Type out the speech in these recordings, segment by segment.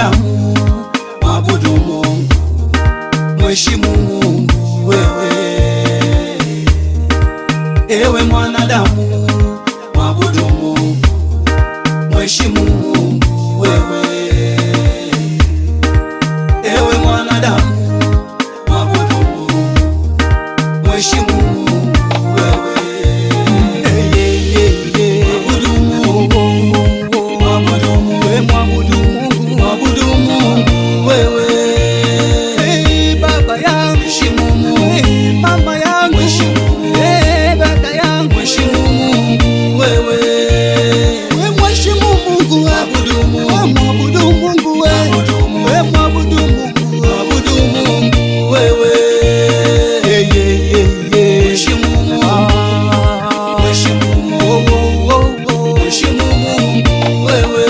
mwanadamu, mwabudu Mungu, mheshimu Mungu wewe. Ewe mwanadamu, mwabudu Mungu, mheshimu Mungu wewe. Ewe mwanadamu, mwabudu Mungu, mheshimu Mungu wewe. Mwabudu Mungu, mwabudu Mungu, mwabudu Mungu, mwabudu Mungu wewe. Baba yangu, mheshimu Mungu. Mama yangu, mheshimu Mungu. Dada yangu, mheshimu Mungu wewe. Mheshimu Mungu, mwabudu Mungu, mwabudu Mungu wewe. Mwabudu Mungu, mwabudu Mungu wewe. Mheshimu Mungu, mheshimu Mungu, mheshimu Mungu wewe.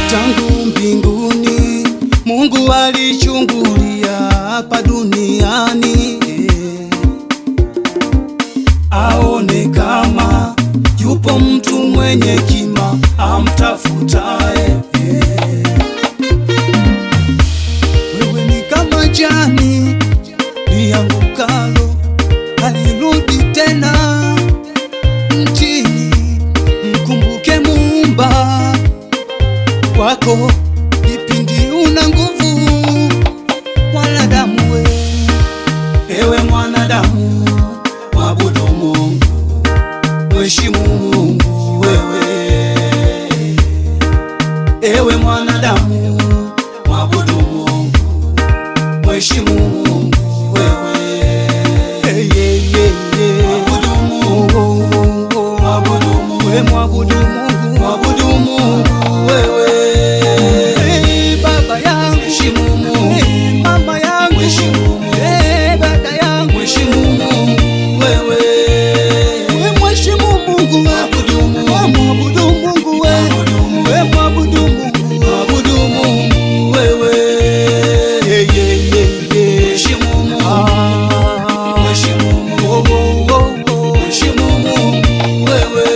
Tangu mbinguni Mungu alichungulia hapa duniani, aone kama yupo mtu mwenye hekima amtafutaye. Wewe ni kama jani liangukalo, halirudi tena mtini. Mkumbuke Muumba wako kipindi una nguvu, mwanadamu we. Ewe mwanadamu, mwabudu Mungu, mheshimu Mungu wewe. Ewe mwanadamu, mwabudu Mungu, mheshimu Mungu wewe. Mwabudu Mungu, mwabudu Mungu, mwabudu Mungu, mwabudu Mungu wewe. Baba yangu, mheshimu Mungu. Mama yangu, mheshimu Mungu. Dada yangu, mheshimu Mungu wewe. Mheshimu Mungu, mwabudu Mungu, mwabudu Mungu wewe. Mwabudu Mungu, mwabudu Mungu wewe. Mheshimu Mungu, mheshimu Mungu, mheshimu Mungu wewe.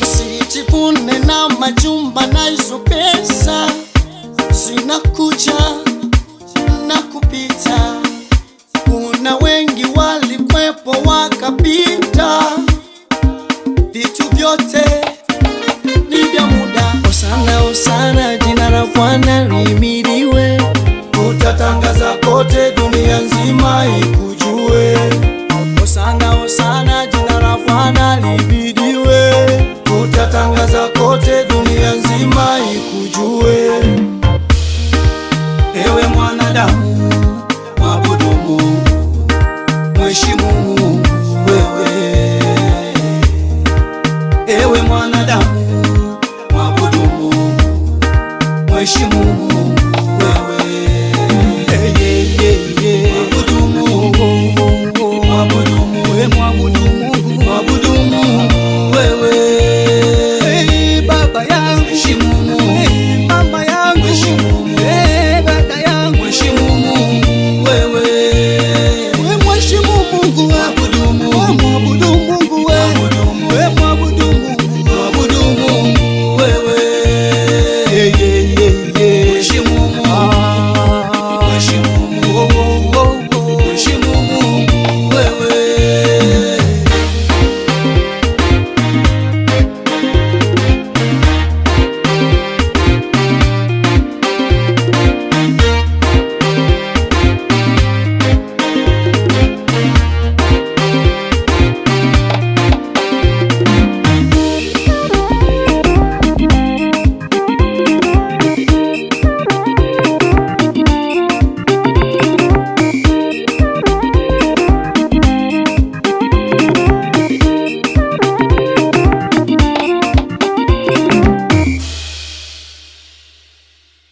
Usijivune na majumba na hizo pesa, zinakuja na kupita. Kuna wengi walikwepo wakapita, vitu vyote ni vya muda. Hosana, hosana, jina la Bwana lihimidiwe. Utatangaza kote dunia nzima ikujue. Hosana, hosana, jina la Bwana lihimidiwe. Utatangaza kote dunia nzima ikujue. Ewe mwanadamu, mwabudu Mungu, mheshimu Mungu wewe. Ewe mwanadamu, mwabudu Mungu, mheshimu Mungu